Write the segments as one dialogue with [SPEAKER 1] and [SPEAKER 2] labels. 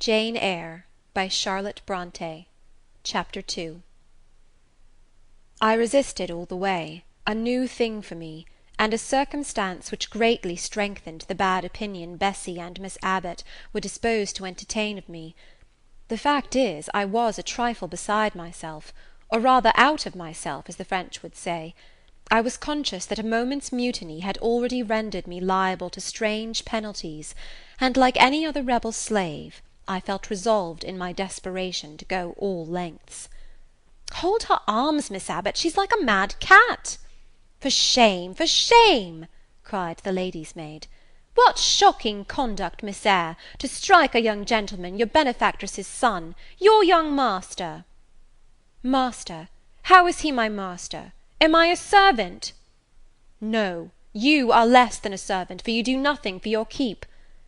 [SPEAKER 1] Jane Eyre by Charlotte Brontë. Chapter 2. I resisted all the way, a new thing for me, and a circumstance which greatly strengthened the bad opinion Bessy and Miss Abbot were disposed to entertain of me. The fact is, I was a trifle beside myself, or rather out of myself, as the French would say. I was conscious that a moment's mutiny had already rendered me liable to strange penalties, and, like any other rebel slave, I felt resolved in my desperation to go all lengths. "Hold her arms, Miss Abbot, she's like a mad cat." "For shame, for shame!" cried the lady's maid. "What shocking conduct, Miss Eyre, to strike a young gentleman, your benefactress's son, your young master!" "Master? How is he my master? Am I a servant?" "No, you are less than a servant, for you do nothing for your keep.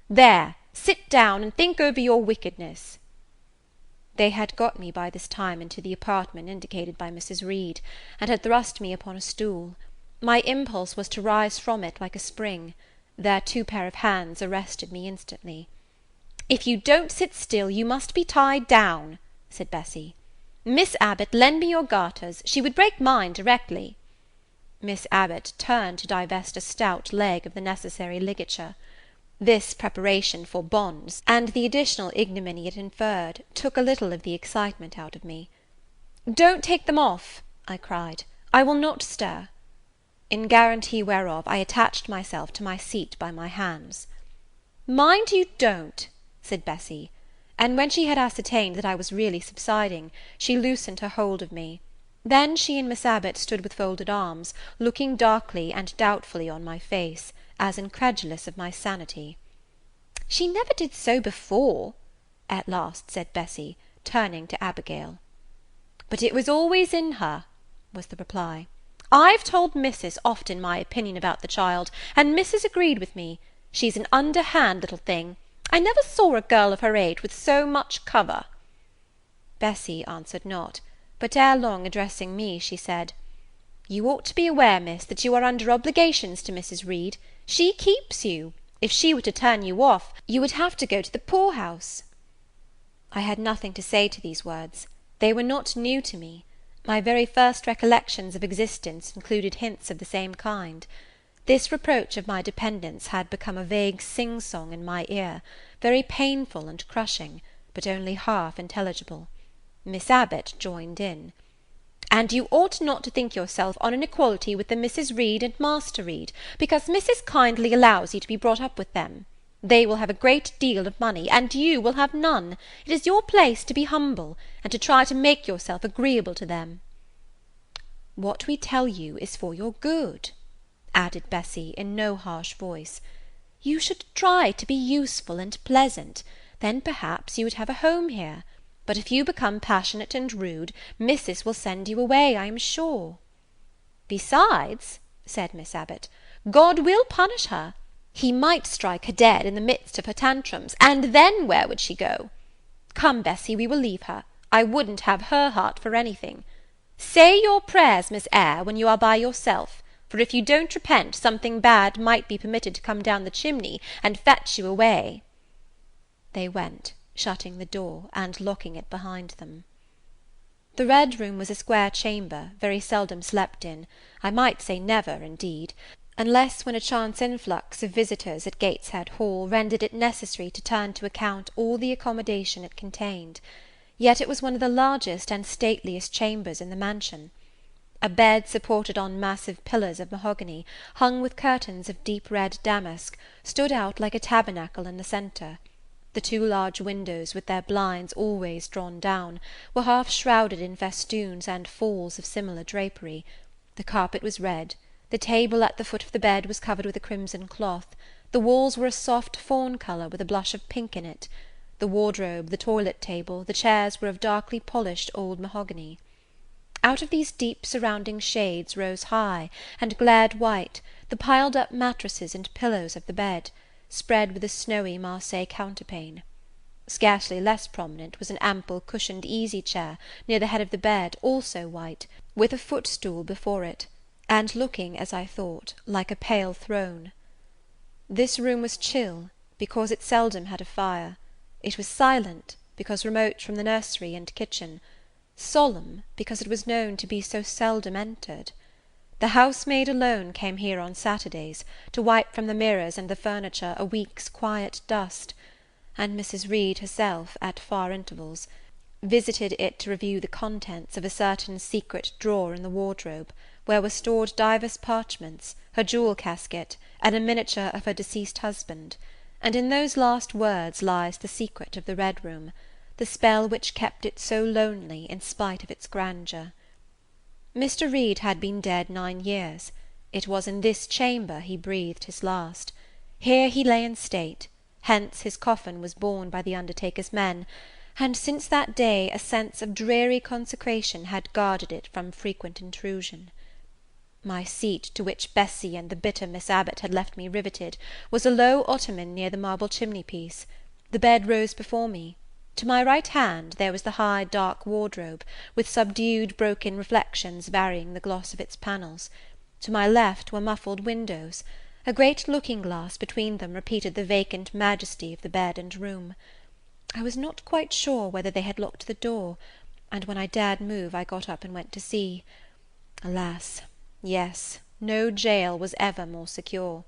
[SPEAKER 1] There, sit down, and think over your wickedness." They had got me by this time into the apartment indicated by Mrs. Reed, and had thrust me upon a stool. My impulse was to rise from it like a spring. Their two pair of hands arrested me instantly. "If you don't sit still, you must be tied down," said Bessy. "Miss Abbot, lend me your garters, she would break mine directly." Miss Abbot turned to divest a stout leg of the necessary ligature. This preparation for bonds, and the additional ignominy it inferred, took a little of the excitement out of me. "Don't take them off," I cried. "I will not stir." In guarantee whereof I attached myself to my seat by my hands. "Mind you don't," said Bessy; and when she had ascertained that I was really subsiding, she loosened her hold of me. Then she and Miss Abbot stood with folded arms, looking darkly and doubtfully on my face, as incredulous of my sanity. "She never did so before," at last said Bessy, turning to Abigail. "But it was always in her," was the reply. "I've told Missis often my opinion about the child, and Missis agreed with me. She's an underhand little thing. I never saw a girl of her age with so much cover." Bessy answered not, but ere long addressing me, she said, "You ought to be aware, miss, that you are under obligations to Mrs. Reed. She keeps you. If she were to turn you off, you would have to go to the poor-house." I had nothing to say to these words. They were not new to me. My very first recollections of existence included hints of the same kind. This reproach of my dependence had become a vague sing-song in my ear, very painful and crushing, but only half intelligible. Miss Abbot joined in. "And you ought not to think yourself on an equality with the Mrs. Reed and Master Reed, because Missis kindly allows you to be brought up with them. They will have a great deal of money, and you will have none. It is your place to be humble, and to try to make yourself agreeable to them." "What we tell you is for your good," added Bessy, in no harsh voice. "You should try to be useful and pleasant, then perhaps you would have a home here. But if you become passionate and rude, Missis will send you away, I am sure." "Besides," said Miss Abbot, "God will punish her. He might strike her dead in the midst of her tantrums, and then where would she go? Come, Bessy, we will leave her. I wouldn't have her heart for anything. Say your prayers, Miss Eyre, when you are by yourself, for if you don't repent, something bad might be permitted to come down the chimney and fetch you away." They went, shutting the door, and locking it behind them. The Red Room was a square chamber, very seldom slept in, I might say never, indeed, unless when a chance influx of visitors at Gateshead Hall rendered it necessary to turn to account all the accommodation it contained. Yet it was one of the largest and stateliest chambers in the mansion. A bed supported on massive pillars of mahogany, hung with curtains of deep red damask, stood out like a tabernacle in the centre. The two large windows, with their blinds always drawn down, were half shrouded in festoons and falls of similar drapery. The carpet was red. The table at the foot of the bed was covered with a crimson cloth. The walls were a soft fawn colour with a blush of pink in it. The wardrobe, the toilet table, the chairs were of darkly polished old mahogany. Out of these deep surrounding shades rose high, and glared white, the piled-up mattresses and pillows of the bed, spread with a snowy Marseille counterpane. Scarcely less prominent was an ample cushioned easy-chair near the head of the bed, also white, with a footstool before it, and looking, as I thought, like a pale throne. This room was chill, because it seldom had a fire. It was silent, because remote from the nursery and kitchen; solemn, because it was known to be so seldom entered. The housemaid alone came here on Saturdays, to wipe from the mirrors and the furniture a week's quiet dust; and Mrs. Reed herself, at far intervals, visited it to review the contents of a certain secret drawer in the wardrobe, where were stored divers parchments, her jewel casket, and a miniature of her deceased husband; and in those last words lies the secret of the Red Room, the spell which kept it so lonely in spite of its grandeur. Mr. Reed had been dead 9 years. It was in this chamber he breathed his last. Here he lay in state; hence his coffin was borne by the undertaker's men; and since that day a sense of dreary consecration had guarded it from frequent intrusion. My seat, to which Bessie and the bitter Miss Abbot had left me riveted, was a low ottoman near the marble chimney-piece. The bed rose before me. To my right hand there was the high dark wardrobe, with subdued broken reflections varying the gloss of its panels. To my left were muffled windows; a great looking-glass between them repeated the vacant majesty of the bed and room. I was not quite sure whether they had locked the door, and when I dared move I got up and went to see. Alas! yes, no jail was ever more secure.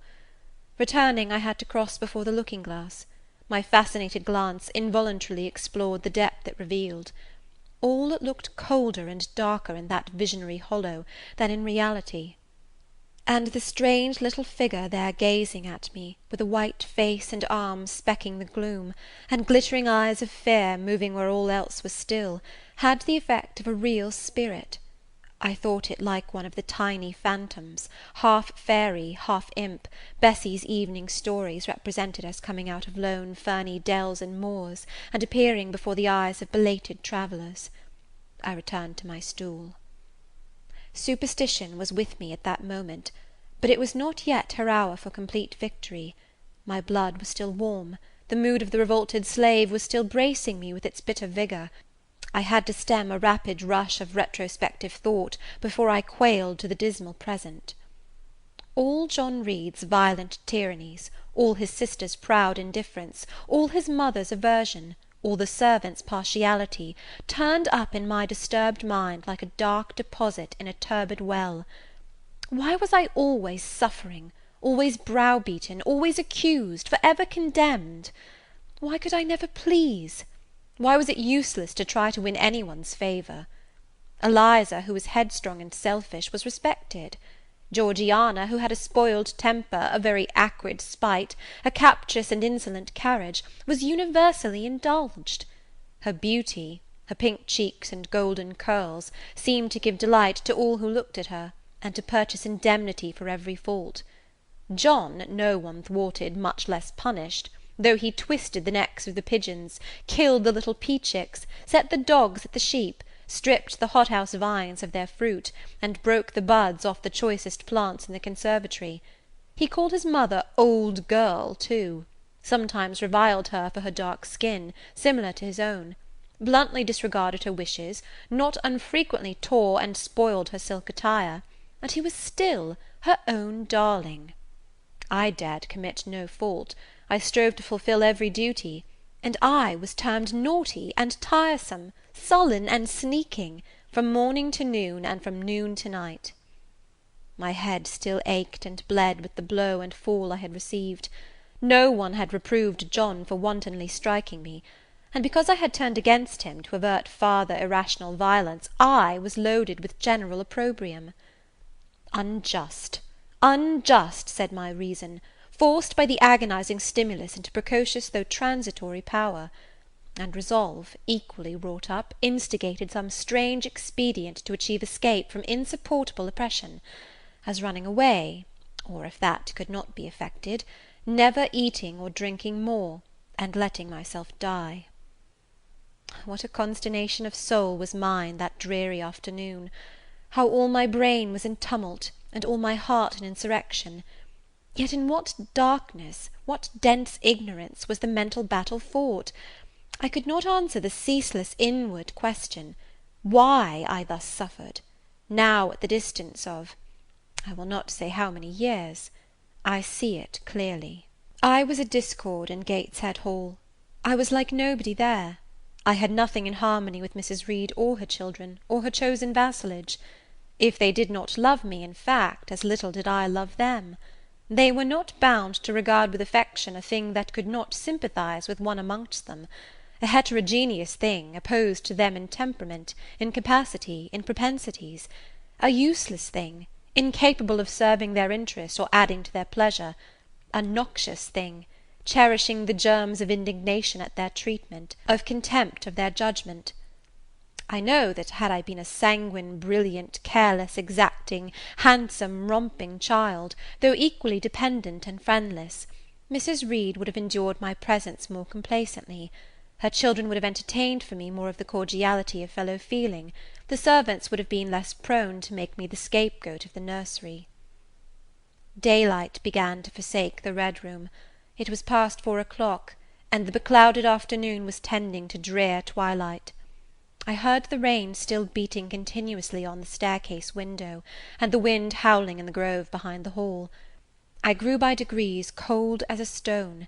[SPEAKER 1] Returning, I had to cross before the looking-glass. My fascinated glance involuntarily explored the depth it revealed. All looked colder and darker in that visionary hollow than in reality; and the strange little figure there gazing at me, with a white face and arms specking the gloom, and glittering eyes of fear moving where all else was still, had the effect of a real spirit. I thought it like one of the tiny phantoms, half fairy, half imp, Bessie's evening stories represented as coming out of lone ferny dells and moors, and appearing before the eyes of belated travellers. I returned to my stool. Superstition was with me at that moment, but it was not yet her hour for complete victory. My blood was still warm; the mood of the revolted slave was still bracing me with its bitter vigour. I had to stem a rapid rush of retrospective thought before I quailed to the dismal present. All John Reed's violent tyrannies, all his sister's proud indifference, all his mother's aversion, all the servants' partiality, turned up in my disturbed mind like a dark deposit in a turbid well. Why was I always suffering, always browbeaten, always accused, for ever condemned? Why could I never please? Why was it useless to try to win any one's favour? Eliza, who was headstrong and selfish, was respected. Georgiana, who had a spoiled temper, a very acrid spite, a captious and insolent carriage, was universally indulged. Her beauty, her pink cheeks and golden curls, seemed to give delight to all who looked at her, and to purchase indemnity for every fault. John no one thwarted, much less punished, though he twisted the necks of the pigeons, killed the little pea-chicks, set the dogs at the sheep, stripped the hothouse vines of their fruit, and broke the buds off the choicest plants in the conservatory. He called his mother old girl too; sometimes reviled her for her dark skin, similar to his own; bluntly disregarded her wishes, not unfrequently tore and spoiled her silk attire, and he was still her own darling. I dared commit no fault; I strove to fulfil every duty, and I was termed naughty and tiresome, sullen and sneaking, from morning to noon, and from noon to night. My head still ached and bled with the blow and fall I had received. No one had reproved John for wantonly striking me, and because I had turned against him to avert farther irrational violence, I was loaded with general opprobrium. Unjust, unjust, said my reason, forced by the agonizing stimulus into precocious though transitory power; and resolve, equally wrought up, instigated some strange expedient to achieve escape from insupportable oppression, as running away, or, if that could not be effected, never eating or drinking more, and letting myself die. What a consternation of soul was mine that dreary afternoon! How all my brain was in tumult, and all my heart in insurrection! Yet in what darkness, what dense ignorance, was the mental battle fought! I could not answer the ceaseless inward question, why I thus suffered, now at the distance of, I will not say how many years. I see it clearly. I was at discord in Gateshead Hall. I was like nobody there. I had nothing in harmony with Mrs. Reed or her children, or her chosen vassalage. If they did not love me, in fact, as little did I love them. They were not bound to regard with affection a thing that could not sympathize with one amongst them, a heterogeneous thing, opposed to them in temperament, in capacity, in propensities, a useless thing, incapable of serving their interest or adding to their pleasure, a noxious thing, cherishing the germs of indignation at their treatment, of contempt of their judgment. I know that had I been a sanguine, brilliant, careless, exacting, handsome, romping child, though equally dependent and friendless, Mrs. Reed would have endured my presence more complacently. Her children would have entertained for me more of the cordiality of fellow feeling, the servants would have been less prone to make me the scapegoat of the nursery. Daylight began to forsake the Red Room. It was past 4 o'clock, and the beclouded afternoon was tending to drear twilight. I heard the rain still beating continuously on the staircase window, and the wind howling in the grove behind the hall. I grew by degrees cold as a stone,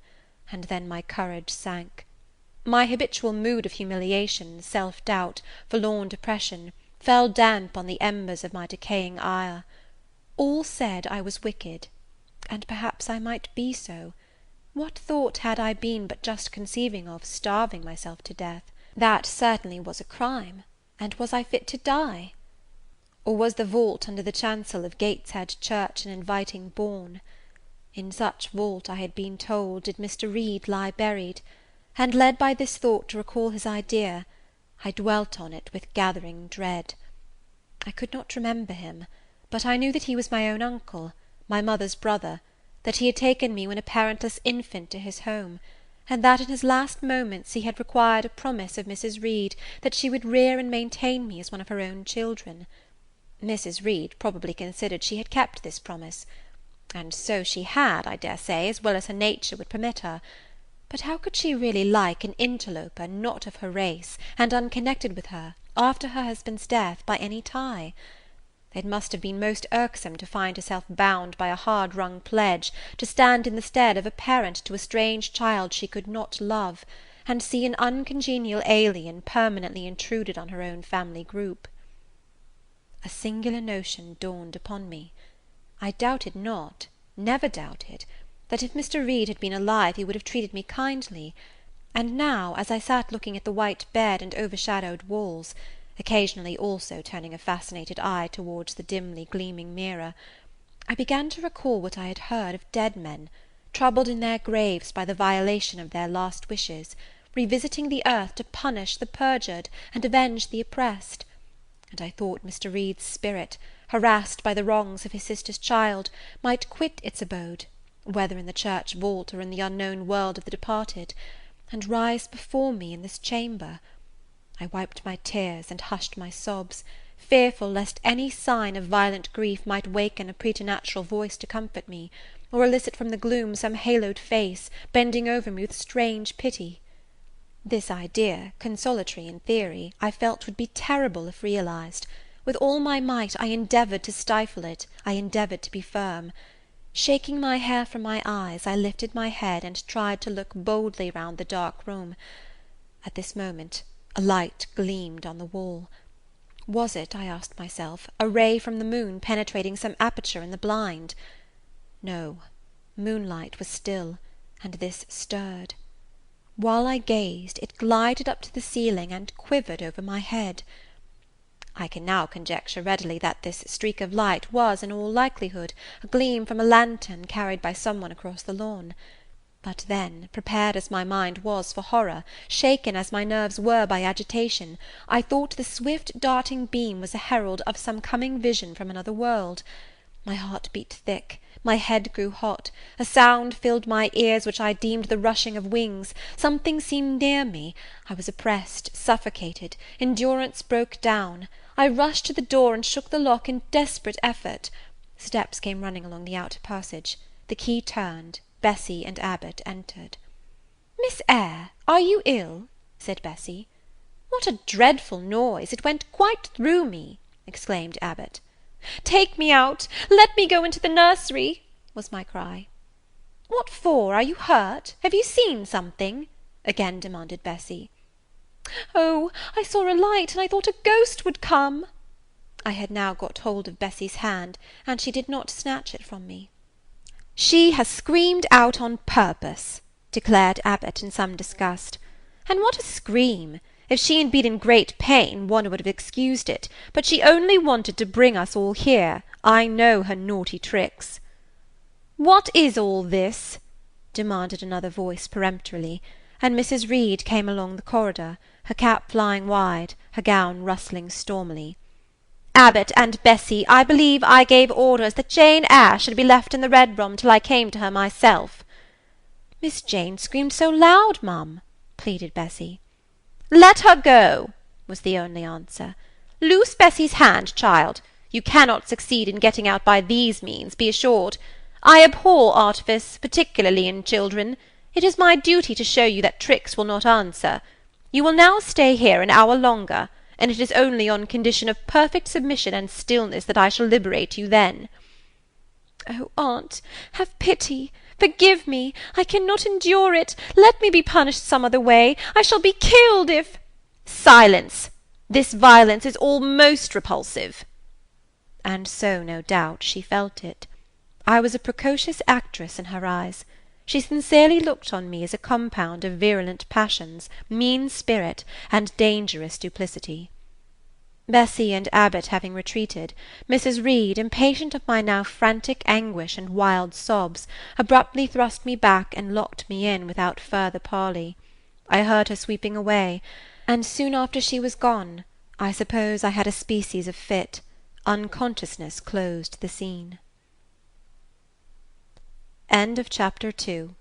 [SPEAKER 1] and then my courage sank. My habitual mood of humiliation, self-doubt, forlorn depression, fell damp on the embers of my decaying ire. All said I was wicked, and perhaps I might be so. What thought had I been but just conceiving of starving myself to death? That certainly was a crime, and was I fit to die? Or was the vault under the chancel of Gateshead Church an inviting bourne? In such vault, I had been told, did Mr. Reed lie buried, and, led by this thought to recall his idea, I dwelt on it with gathering dread. I could not remember him, but I knew that he was my own uncle, my mother's brother, that he had taken me when a parentless infant to his home, and that in his last moments he had required a promise of Mrs. Reed that she would rear and maintain me as one of her own children. Mrs. Reed probably considered she had kept this promise, and so she had, I dare say, as well as her nature would permit her. But how could she really like an interloper not of her race, and unconnected with her, after her husband's death, by any tie? It must have been most irksome to find herself bound by a hard-wrung pledge to stand in the stead of a parent to a strange child she could not love, and see an uncongenial alien permanently intruded on her own family group. A singular notion dawned upon me. I doubted not, never doubted, that if Mr. Reed had been alive he would have treated me kindly, and now, as I sat looking at the white bed and overshadowed walls, occasionally also turning a fascinated eye towards the dimly gleaming mirror, I began to recall what I had heard of dead men, troubled in their graves by the violation of their last wishes, revisiting the earth to punish the perjured and avenge the oppressed, and I thought Mr. Reed's spirit, harassed by the wrongs of his sister's child, might quit its abode, whether in the church vault or in the unknown world of the departed, and rise before me in this chamber. I wiped my tears and hushed my sobs, fearful lest any sign of violent grief might waken a preternatural voice to comfort me, or elicit from the gloom some haloed face, bending over me with strange pity. This idea, consolatory in theory, I felt would be terrible if realized. With all my might I endeavoured to stifle it, I endeavoured to be firm. Shaking my hair from my eyes, I lifted my head and tried to look boldly round the dark room. At this moment a light gleamed on the wall. Was it, I asked myself, a ray from the moon penetrating some aperture in the blind? No, moonlight was still, and this stirred. While I gazed, it glided up to the ceiling and quivered over my head. I can now conjecture readily that this streak of light was, in all likelihood, a gleam from a lantern carried by some one across the lawn. But then, prepared as my mind was for horror, shaken as my nerves were by agitation, I thought the swift darting beam was a herald of some coming vision from another world. My heart beat thick, my head grew hot, a sound filled my ears which I deemed the rushing of wings, something seemed near me, I was oppressed, suffocated, endurance broke down. I rushed to the door and shook the lock in desperate effort. Steps came running along the outer passage. The key turned. Bessie and Abbot entered. "Miss Eyre, are you ill?" said Bessie. "What a dreadful noise! It went quite through me," exclaimed Abbot. "Take me out! Let me go into the nursery!" was my cry. "What for? Are you hurt? Have you seen something?" again demanded Bessie. "Oh, I saw a light, and I thought a ghost would come." I had now got hold of Bessie's hand, and she did not snatch it from me. "She has screamed out on purpose," declared Abbot in some disgust. "And what a scream! If she had been in great pain, one would have excused it, but she only wanted to bring us all here. I know her naughty tricks." "What is all this?" demanded another voice peremptorily, and Mrs. Reed came along the corridor, her cap flying wide, her gown rustling stormily. "Abbot and Bessie, I believe I gave orders that Jane Eyre should be left in the Red Room till I came to her myself." "Miss Jane screamed so loud, mum," pleaded Bessie. "Let her go," was the only answer. "Loose Bessie's hand, child. You cannot succeed in getting out by these means, be assured. I abhor artifice, particularly in children. It is my duty to show you that tricks will not answer. You will now stay here an hour longer, and it is only on condition of perfect submission and stillness that I shall liberate you then." "Oh, aunt, have pity! Forgive me! I cannot endure it! Let me be punished some other way! I shall be killed if—" "Silence! This violence is all most repulsive." And so, no doubt, she felt it. I was a precocious actress in her eyes. She sincerely looked on me as a compound of virulent passions, mean spirit, and dangerous duplicity. Bessie and Abbot having retreated, Mrs. Reed, impatient of my now frantic anguish and wild sobs, abruptly thrust me back and locked me in without further parley. I heard her sweeping away, and soon after she was gone, I suppose I had a species of fit. Unconsciousness closed the scene. End of Chapter 2.